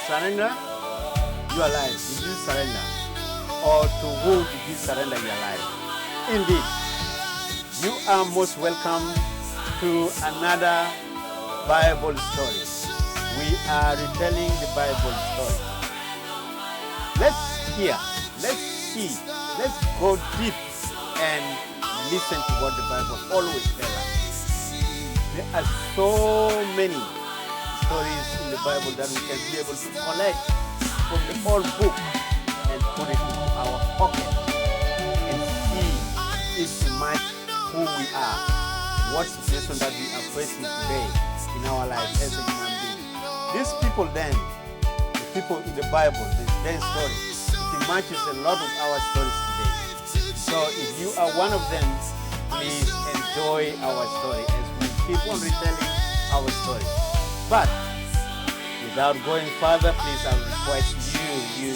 surrender your life? Did you surrender? Or to who did you surrender your life? Indeed, you are most welcome to another Bible story. We are retelling the Bible story. Let's hear, let's see, let's go deep and listen to what the Bible always tells us. There are so many stories in the Bible that we can be able to collect from the whole book and put it into our pocket and see if it match who we are, what situation that we are facing today in our life as a human being. These people then, the people in the Bible, their stories, it matches a lot of our stories today. So if you are one of them, please enjoy our story as we keep on retelling our story. But without going further, please I request you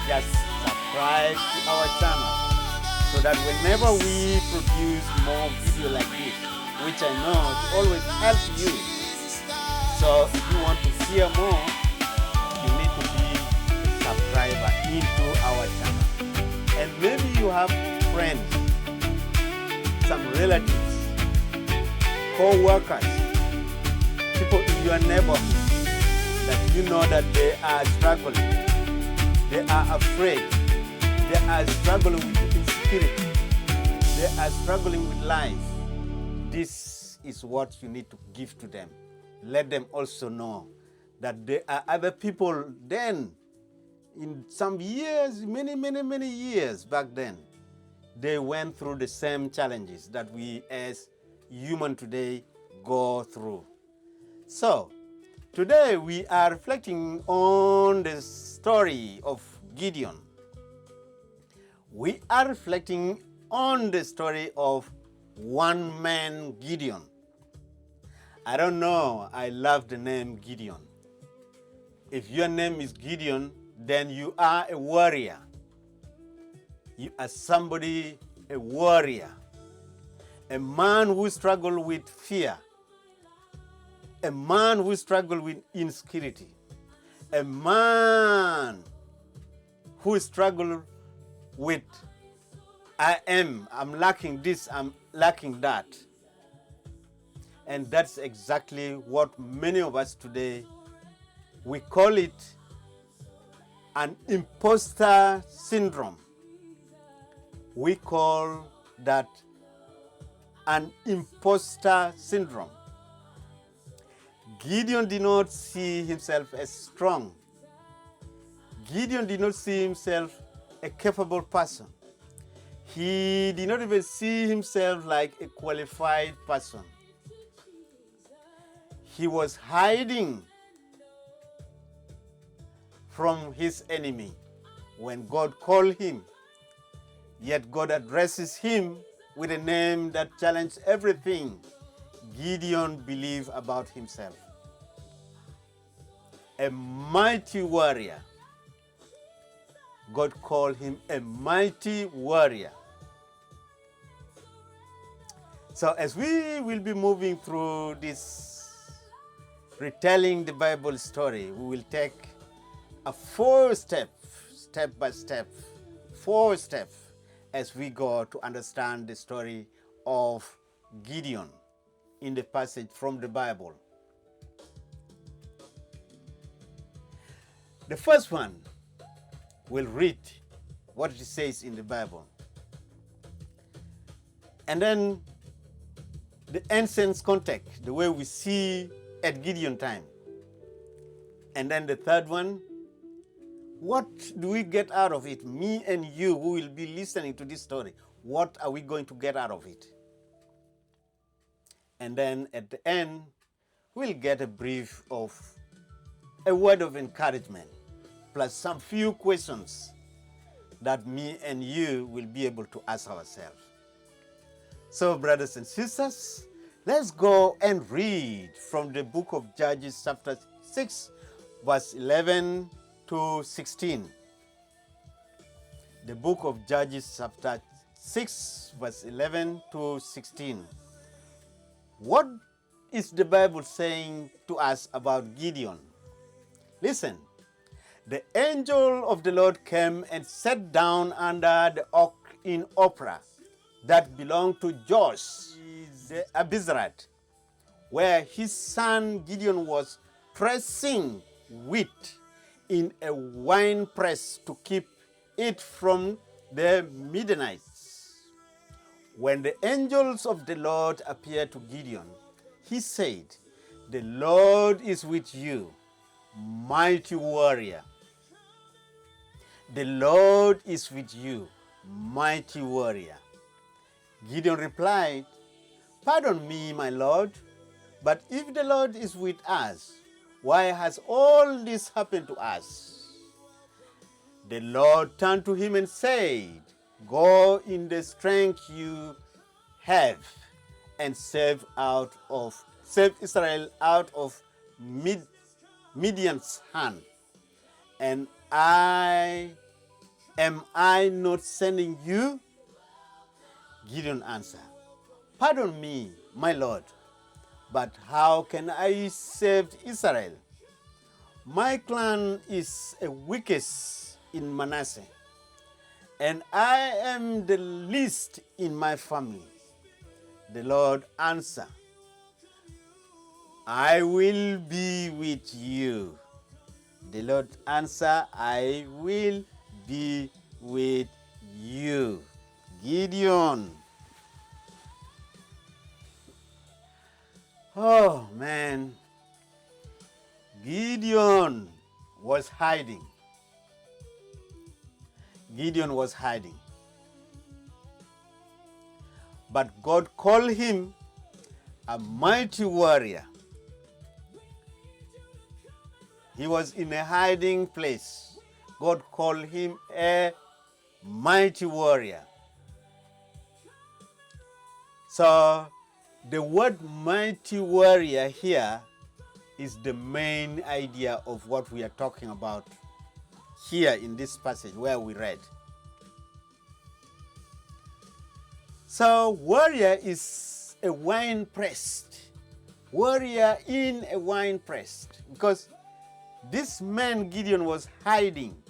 just subscribe to our channel so that whenever we produce more video like this, which I know it always helps you. So if you want to hear more, you need to be a subscriber into our channel. And maybe you have friends, some relatives, co-workers, people in your neighborhood that you know that they are struggling, they are afraid, they are struggling with insecurity, they are struggling with life. This is what you need to give to them. Let them also know that there are other people then, in some years, many years back then, they went through the same challenges that we as human today go through. So, today we are reflecting on the story of Gideon. We are reflecting on the story of one man Gideon. I don't know, I love the name Gideon. If your name is Gideon, then you are a warrior. You are somebody, a warrior. A man who struggles with fear. A man who struggles with insecurity. A man who struggles with, I'm lacking this, I'm lacking that. And that's exactly what many of us today, we call it an imposter syndrome. We call that an imposter syndrome. Gideon did not see himself as strong. Gideon did not see himself a capable person. He did not even see himself like a qualified person. He was hiding from his enemy when God called him. Yet God addresses him with a name that challenged everything Gideon believed about himself. A mighty warrior. God called him a mighty warrior. So as we will be moving through this retelling the Bible story, we will take a step by step, 4 steps as we go to understand the story of Gideon in the passage from the Bible. The first one, we'll read what it says in the Bible. And then the ancient context, the way we see at Gideon time. And then the third one, what do we get out of it? Me and you who will be listening to this story, what are we going to get out of it? And then at the end, we'll get a brief of a word of encouragement, plus some few questions that me and you will be able to ask ourselves. So, brothers and sisters, let's go and read from the book of Judges, chapter 6, verse 11 to 16. The book of Judges, chapter 6, verse 11 to 16. What is the Bible saying to us about Gideon? Listen. The angel of the Lord came and sat down under the oak in Ophrah that belonged to Joash the Abiezrite, where his son Gideon was pressing wheat in a winepress to keep it from the Midianites. When the angels of the Lord appeared to Gideon, he said, "The Lord is with you, mighty warrior." The Lord is with you, mighty warrior. Gideon replied, "Pardon me, my Lord, but if the Lord is with us, why has all this happened to us?" The Lord turned to him and said, "Go in the strength you have and save Israel out of Midian's hand. And am I not sending you?" Gideon answered, "Pardon me, my Lord, but how can I save Israel? My clan is the weakest in Manasseh, and I am the least in my family." The Lord answered, "I will be with you." The Lord answered, "I will be with you." Gideon. Oh man. Gideon was hiding. Gideon was hiding. But God called him a mighty warrior. He was in a hiding place. God called him a mighty warrior. So the word mighty warrior here is the main idea of what we are talking about here in this passage where we read. So warrior is a wine pressed. Warrior in a wine pressed. Because this man Gideon was hiding,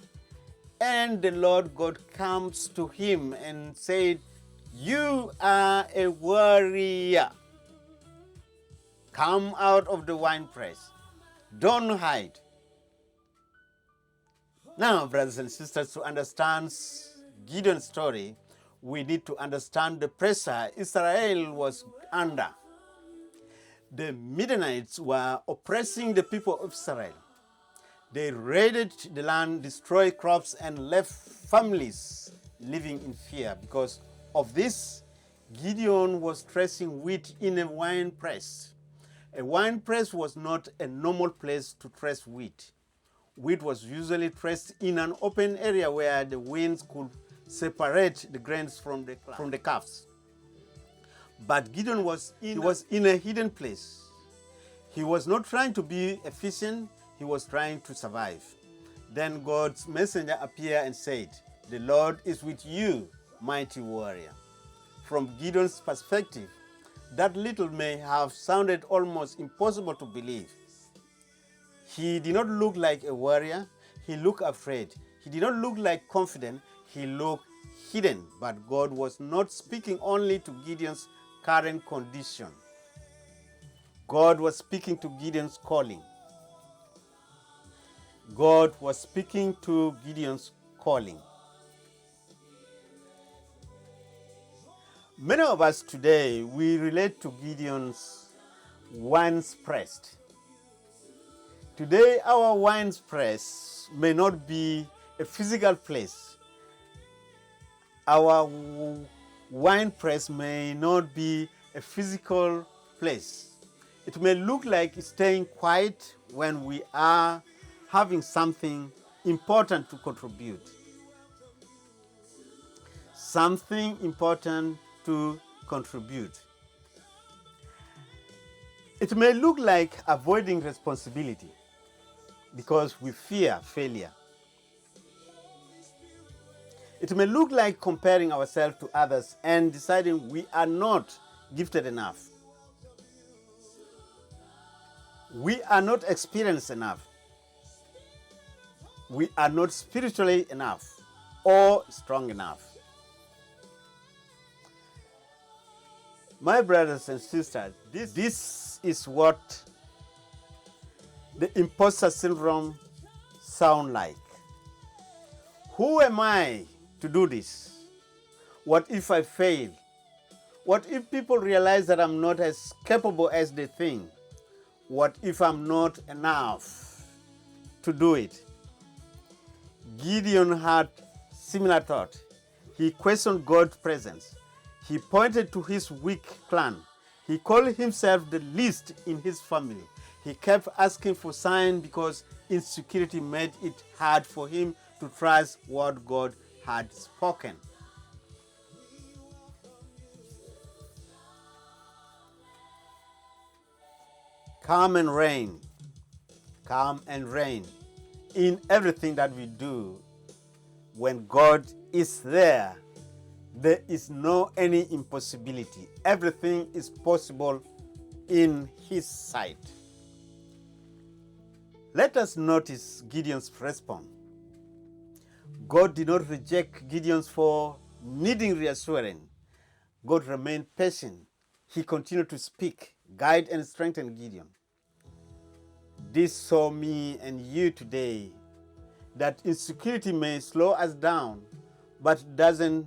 and the Lord God comes to him and said, "You are a warrior. Come out of the winepress. Don't hide." Now, brothers and sisters, to understand Gideon's story, we need to understand the pressure Israel was under. The Midianites were oppressing the people of Israel. They raided the land, destroyed crops, and left families living in fear. Because of this, Gideon was threshing wheat in a wine press. A wine press was not a normal place to thresh wheat. Wheat was usually threshed in an open area where the winds could separate the grains from the calves. But Gideon was in a hidden place. He was not trying to be efficient, he was trying to survive. Then God's messenger appeared and said, "The Lord is with you, mighty warrior." From Gideon's perspective, that little may have sounded almost impossible to believe. He did not look like a warrior, he looked afraid. He did not look like confident, he looked hidden. But God was not speaking only to Gideon's current condition. God was speaking to Gideon's calling. God was speaking to Gideon's calling. Many of us today, we relate to Gideon's wines pressed. Today, our wines press may not be a physical place. Our wine press may not be a physical place. It may look like staying quiet when we are having something important to contribute. Something important to contribute. It may look like avoiding responsibility because we fear failure. It may look like comparing ourselves to others and deciding we are not gifted enough. We are not experienced enough. we are not spiritually enough or strong enough. My brothers and sisters, this is what the imposter syndrome sound like. Who am I to do this? What if I fail? What if people realize that I'm not as capable as they think? What if I'm not enough to do it? Gideon had similar thought. He questioned God's presence. He pointed to his weak clan. He called himself the least in his family. He kept asking for signs because insecurity made it hard for him to trust what God had spoken. Come and reign in everything that we do. When God is there, there is no any impossibility. Everything is possible in His sight. Let us notice Gideon's response. God did not reject Gideon for needing reassurance. God remained patient. He continued to speak, guide, and strengthen Gideon. This shows me and you today that insecurity may slow us down, but doesn't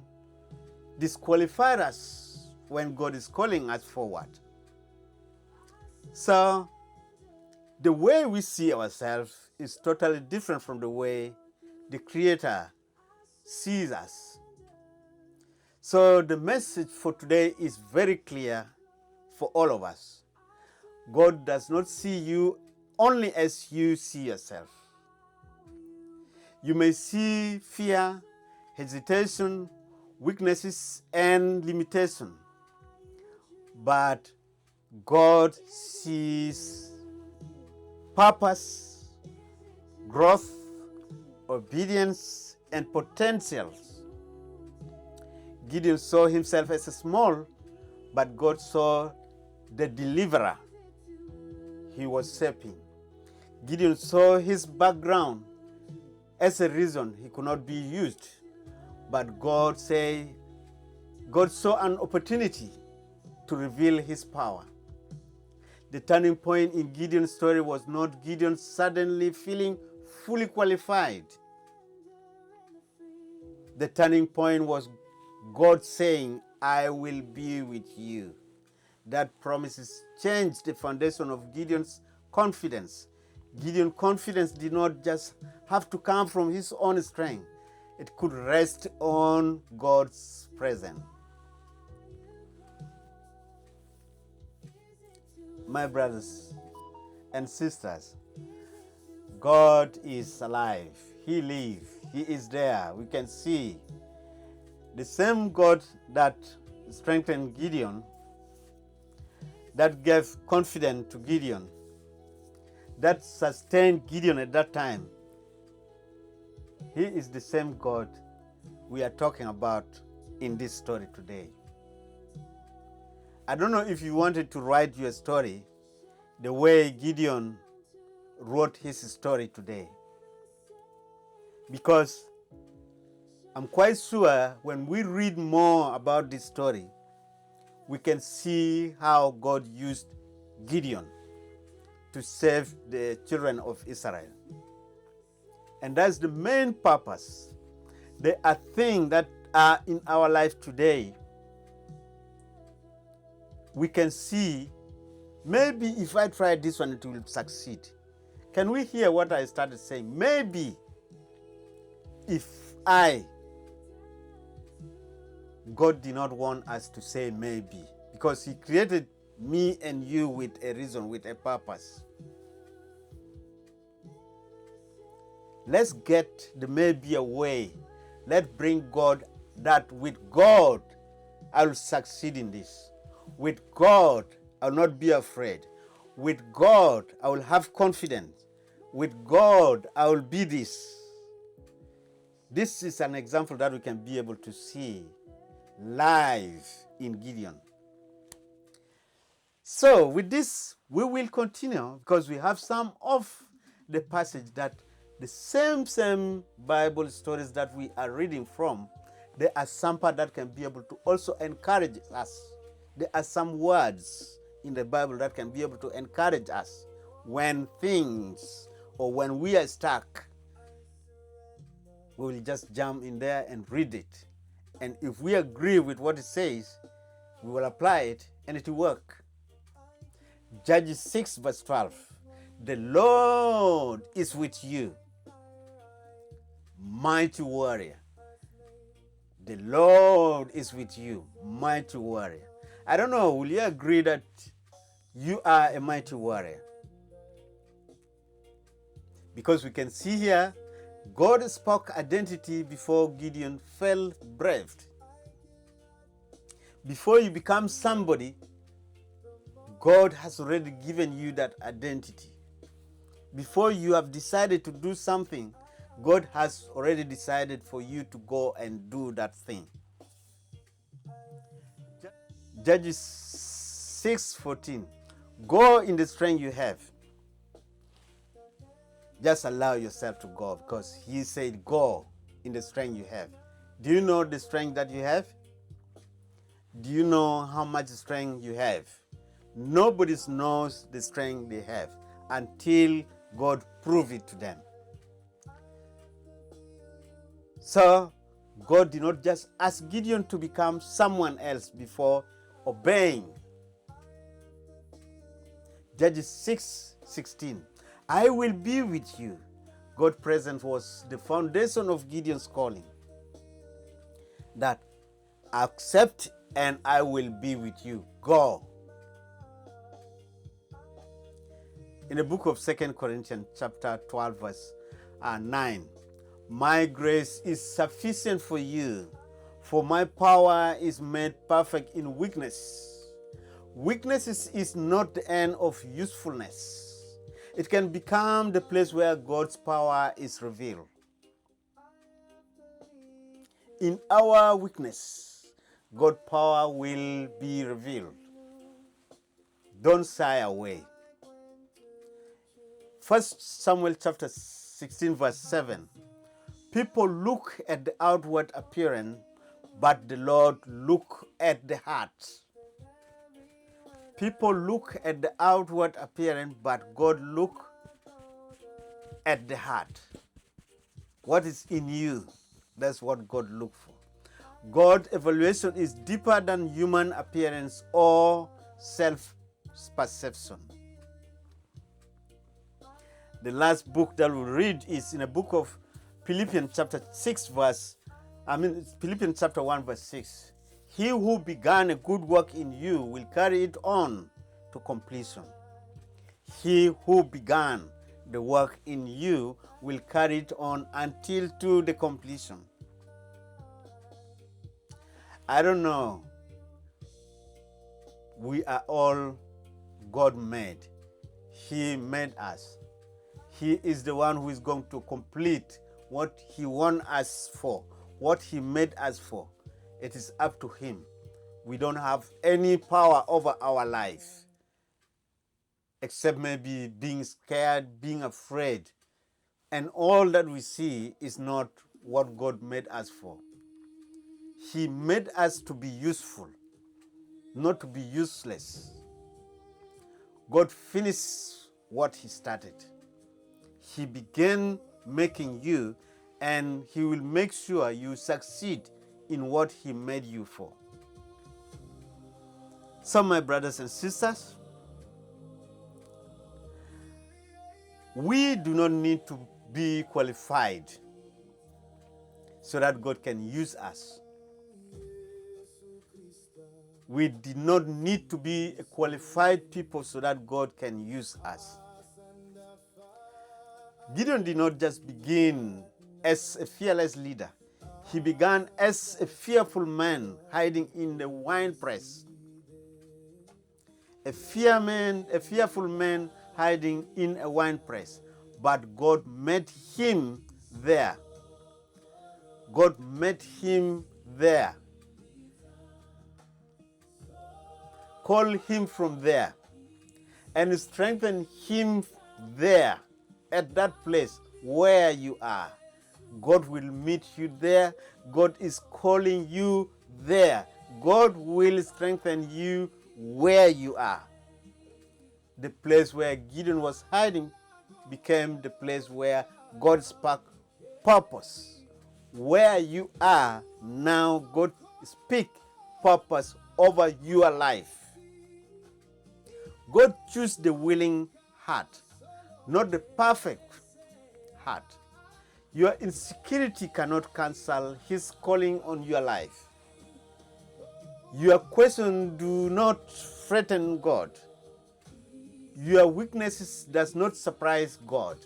disqualify us when God is calling us forward. So, the way we see ourselves is totally different from the way the Creator sees us. So, the message for today is very clear for all of us. God does not see you only as you see yourself. You may see fear, hesitation, weaknesses, and limitation, but God sees purpose, growth, obedience, and potentials. Gideon saw himself as a small, but God saw the deliverer he was shaping. Gideon saw his background as a reason he could not be used, but God saw an opportunity to reveal his power. The turning point in Gideon's story was not Gideon suddenly feeling fully qualified. The turning point was God saying, I will be with you. That promises changed the foundation of Gideon's confidence. Gideon's confidence did not just have to come from his own strength. It could rest on God's presence. My brothers and sisters, God is alive. He lives. He is there. We can see the same God that strengthened Gideon, that gave confidence to Gideon, that sustained Gideon at that time. He is the same God we are talking about in this story today. I don't know if you wanted to write your story the way Gideon wrote his story today, because I'm quite sure when we read more about this story, we can see how God used Gideon to save the children of Israel. And that's the main purpose. There are things that are in our life today. We can see, maybe if I try this one, it will succeed. Can we hear what I started saying? Maybe if God did not want us to say maybe, because He created me and you with a reason, with a purpose. Let's get the maybe away. Let's bring God, that with God, I will succeed in this. With God, I will not be afraid. With God, I will have confidence. With God, I will be this. This is an example that we can be able to see live in Gideon. So with this, we will continue because we have some of the passage that The same Bible stories that we are reading from, there are some part that can be able to also encourage us. There are some words in the Bible that can be able to encourage us when things or when we are stuck. We will just jump in there and read it. And if we agree with what it says, we will apply it and it will work. Judges 6 verse 12. The Lord is with you, mighty warrior. The Lord is with you, mighty warrior. I don't know, will you agree that you are a mighty warrior? Because we can see here, God spoke identity before Gideon felt brave. Before you become somebody, God has already given you that identity. Before you have decided to do something, God has already decided for you to go and do that thing. Judges 6:14. Go in the strength you have. Just allow yourself to go because he said go in the strength you have. Do you know the strength that you have? Do you know how much strength you have? Nobody knows the strength they have until God proves it to them. So God did not just ask Gideon to become someone else before obeying. Judges 6:16. I will be with you. God's presence was the foundation of Gideon's calling. That accept and I will be with you. Go. In the book of 2 Corinthians chapter 12 verse 9. My grace is sufficient for you, for my power is made perfect in weakness. Weakness is not the end of usefulness. It can become the place where God's power is revealed. In our weakness, God's power will be revealed. Don't shy away. 1 Samuel chapter 16 verse 7. People look at the outward appearance, but the Lord look at the heart. People look at the outward appearance, but God look at the heart. What is in you? That's what God looks for. God's evaluation is deeper than human appearance or self-perception. The last book that we'll read is in a book of Philippians chapter 1 verse 6. He who began a good work in you will carry it on to completion. He who began the work in you will carry it on until to the completion. I don't know. We are all God made. He made us. He is the one who is going to complete what He wants us for, what He made us for. It is up to Him. We don't have any power over our life, except maybe being scared, being afraid. And all that we see is not what God made us for. He made us to be useful, not to be useless. God finished what He started. He began making you, and He will make sure you succeed in what He made you for. So, my brothers and sisters, we do not need to be qualified so that God can use us. We did not need to be a qualified people so that God can use us. Gideon did not just begin as a fearless leader. He began as a fearful man hiding in the winepress. A fearful man hiding in a winepress. But God met him there. God met him there. Called him from there and strengthened him there at that place where you are. God will meet you there. God is calling you there. God will strengthen you where you are. The place where Gideon was hiding became the place where God spoke purpose. Where you are now, God speak purpose over your life. God choose the willing heart, not the perfect heart. Your insecurity cannot cancel His calling on your life. Your question do not threaten God. Your weaknesses does not surprise God.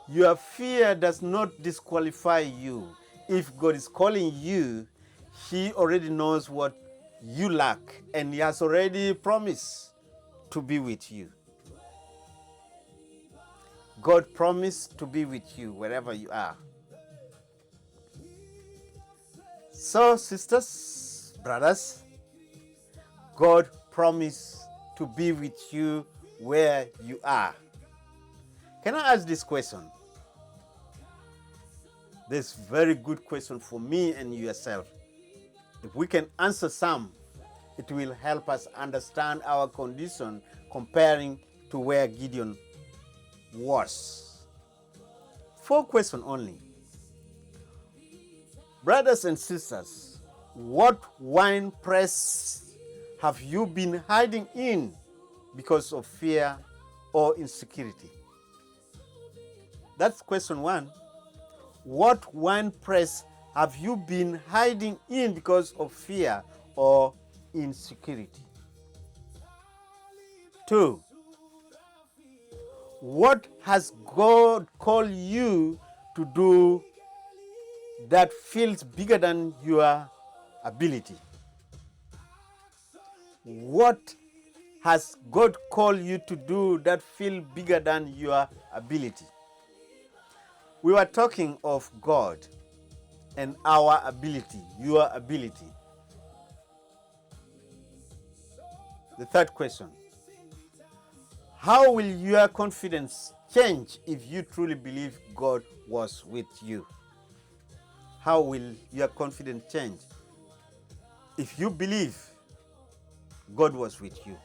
Your fear does not disqualify you. If God is calling you, He already knows what you lack, and He has already promised to be with you. God promised to be with you wherever you are. So, sisters, brothers, God promised to be with you where you are. Can I ask this question? This very good question for me and yourself. If we can answer some, it will help us understand our condition comparing to where Gideon was. 4 questions only. Brothers and sisters, what wine press have you been hiding in because of fear or insecurity? That's question 1. What wine press have you been hiding in because of fear or insecurity? 2. What has God called you to do that feels bigger than your ability? What has God called you to do that feels bigger than your ability? We were talking of God and our ability, your ability. The 3rd question. How will your confidence change if you truly believe God was with you? How will your confidence change if you believe God was with you?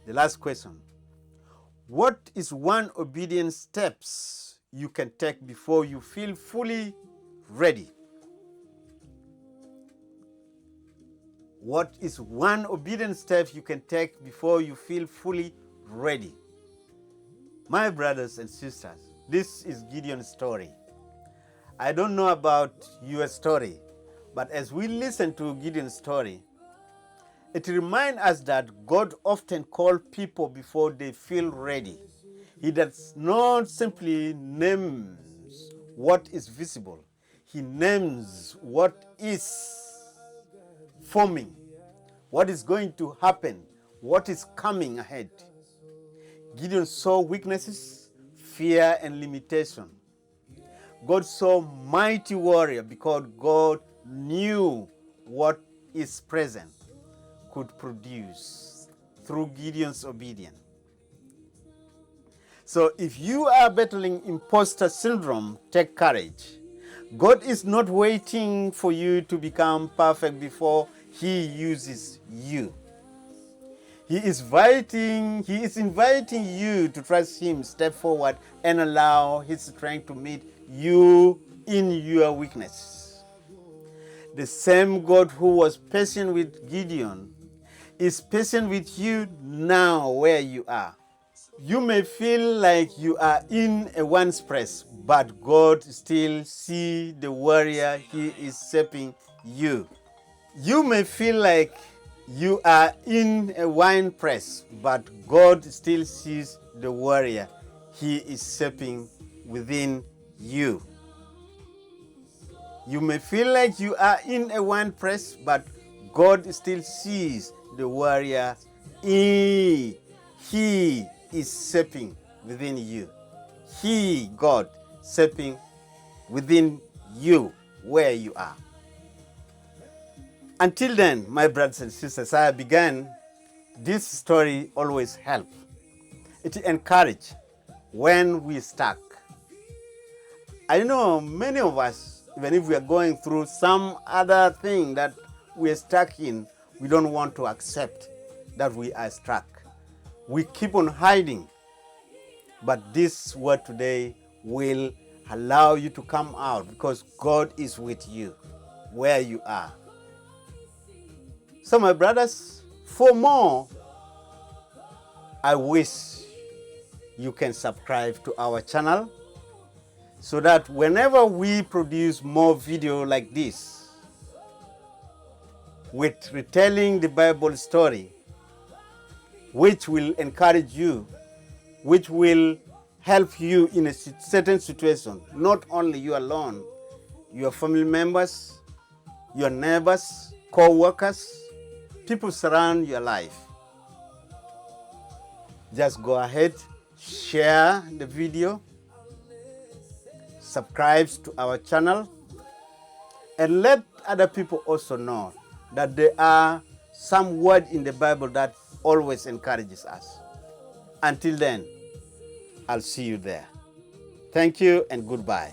The last question. What is one obedient steps you can take before you feel fully ready? What is one obedient step you can take before you feel fully ready? My brothers and sisters, this is Gideon's story. I don't know about your story, but as we listen to Gideon's story, it reminds us that God often calls people before they feel ready. He does not simply name what is visible. He names what is forming, what is going to happen, what is coming ahead. Gideon saw weaknesses, fear, and limitation. God saw mighty warrior because God knew what is present could produce through Gideon's obedience. So if you are battling imposter syndrome, take courage. God is not waiting for you to become perfect before He uses you. He is inviting you to trust Him, step forward, and allow His strength to meet you in your weakness. The same God who was patient with Gideon is patient with you now where you are. You may feel like you are in a winepress, but God still sees the warrior He is shaping you. You may feel like you are in a winepress, but God still sees the warrior He is shaping within you. You may feel like you are in a winepress, but God still sees the warrior He is shaping within you. He, God, shaping within you where you are. Until then, my brothers and sisters, I began this story always help. it encourages when we stuck. I know many of us, even if we are going through some other thing that we are stuck in, we don't want to accept that we are stuck. We keep on hiding. But this word today will allow you to come out because God is with you where you are. So my brothers, for more, I wish you can subscribe to our channel so that whenever we produce more video like this with retelling the Bible story, which will encourage you, which will help you in a certain situation, not only you alone, your family members, your neighbors, co-workers, people surround your life. Just go ahead, share the video, subscribe to our channel, and let other people also know that there are some words in the Bible that always encourages us. Until then, I'll see you there. Thank you and goodbye.